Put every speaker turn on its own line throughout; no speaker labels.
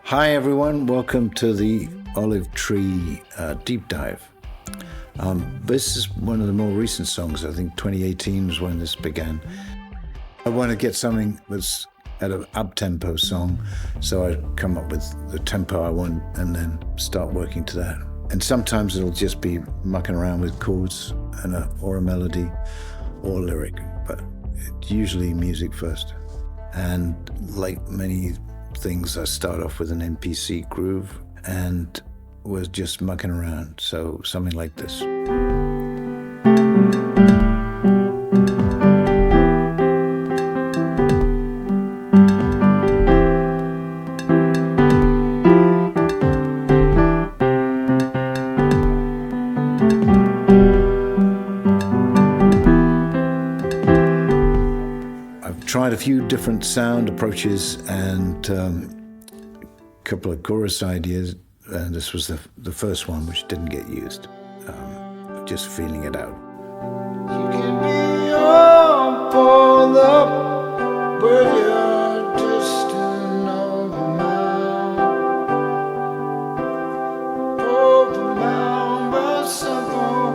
Hi everyone, welcome to the Olive Tree Deep Dive. This is one of the more recent songs. I think 2018 was when this began. I want to get something that's at an up-tempo song, so I come up with the tempo I want and then start working to that. And sometimes it'll just be mucking around with chords or a melody or lyric, but it's usually music first. And like many things, I start off with an MPC groove and was just mucking around. So something like this. Tried a few different sound approaches and a couple of chorus ideas, and this was the first one, which didn't get used. Just feeling it out. You can be all pulled up with your distant overbound but simple,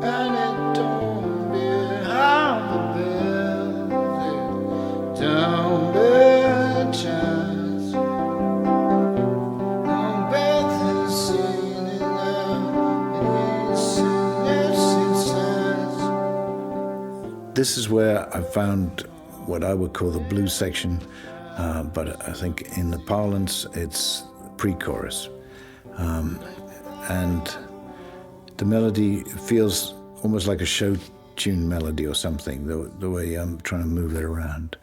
and it don't be This is where I found what I would call the blues section, but I think in the parlance it's pre-chorus. And the melody feels almost like a show tune melody or something, the way I'm trying to move it around.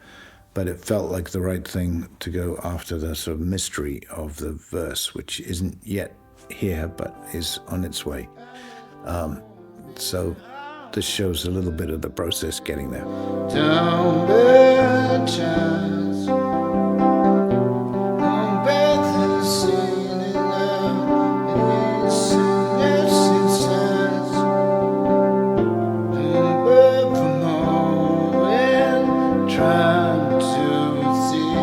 But it felt like the right thing to go after the sort of mystery of the verse, which isn't yet here, but is on its way. So this shows a little bit of the process getting there. Don't be chance. Don't be the scene in don't be promoting, trying to see.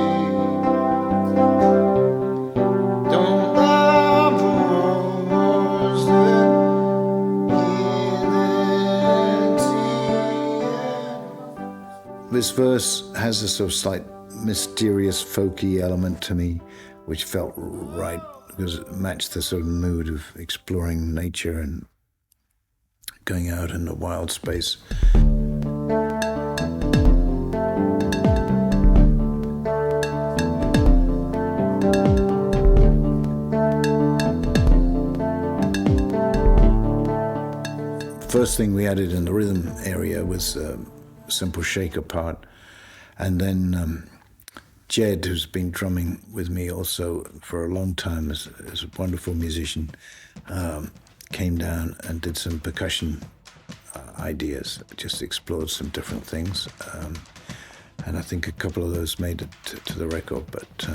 Don't love rumors This verse has a sort of slight mysterious folky element to me, which felt right because it matched the sort of mood of exploring nature and going out in the wild space. First thing we added in the rhythm area was simple shaker part, and then Jed, who's been drumming with me also for a long time as a wonderful musician, came down and did some percussion ideas, just explored some different things, and I think a couple of those made it to the record, but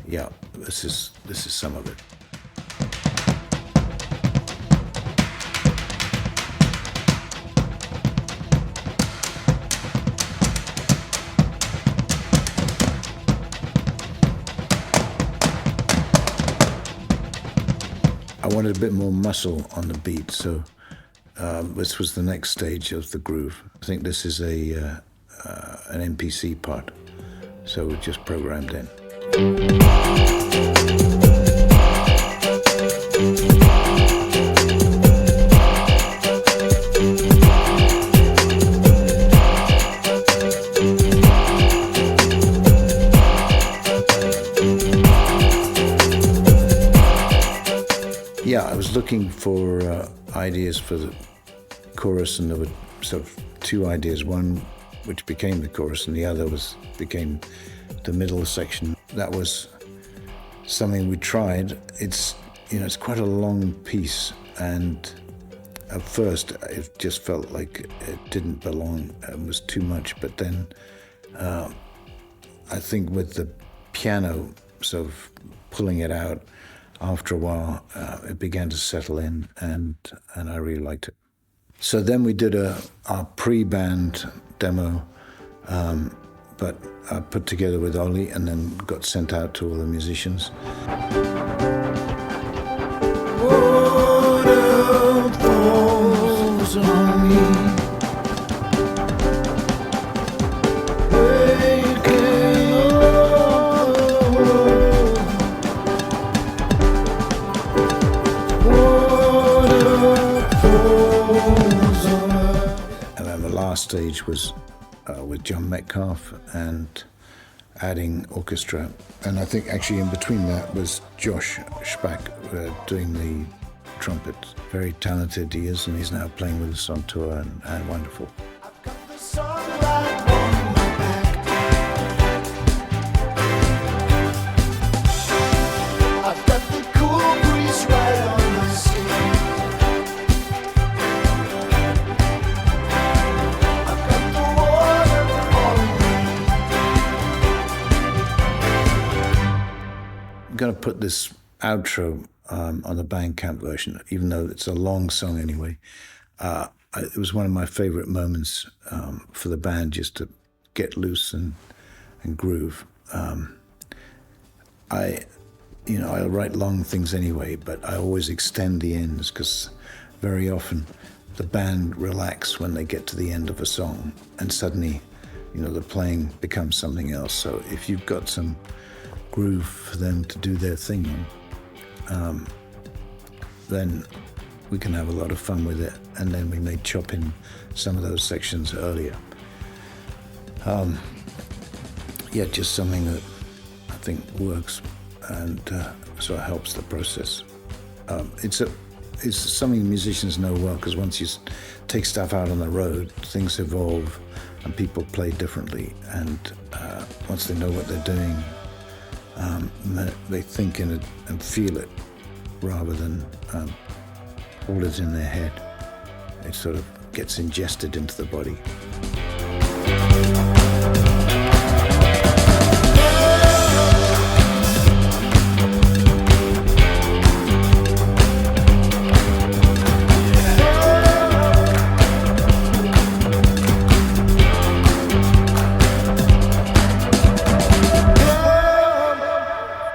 yeah, this is some of it. I wanted a bit more muscle on the beat, so this was the next stage of the groove. I think this is an MPC part, so we just programmed in. Yeah, I was looking for ideas for the chorus, and there were sort of two ideas. One which became the chorus, and the other became the middle section. That was something we tried. It's quite a long piece, and at first it just felt like it didn't belong. It was too much. But then I think with the piano sort of pulling it out, after a while, it began to settle in, and I really liked it. So then we did our pre-band demo but put together with Ollie and then got sent out to all the musicians. Water falls on me. And then the last stage was with John Metcalfe and adding orchestra. And I think actually in between that was Josh Spack doing the trumpet. Very talented he is, and he's now playing with us on tour and wonderful. I'm going to put this outro on the Bandcamp version, even though it's a long song anyway. It was one of my favorite moments for the band, just to get loose and groove. I write long things anyway, but I always extend the ends because very often the band relax when they get to the end of a song, and suddenly, the playing becomes something else. So if you've got some groove for them to do their thing on, then we can have a lot of fun with it, and then we may chop in some of those sections earlier. Just something that I think works and sort of helps the process. It's something musicians know well, because once you take stuff out on the road, things evolve and people play differently, and once they know what they're doing, they think in it and feel it rather than hold it in their head. It sort of gets ingested into the body.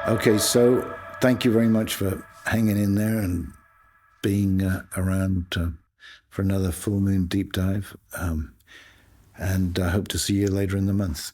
Okay, so thank you very much for hanging in there and being around for another Full Moon Deep Dive. And I hope to see you later in the month.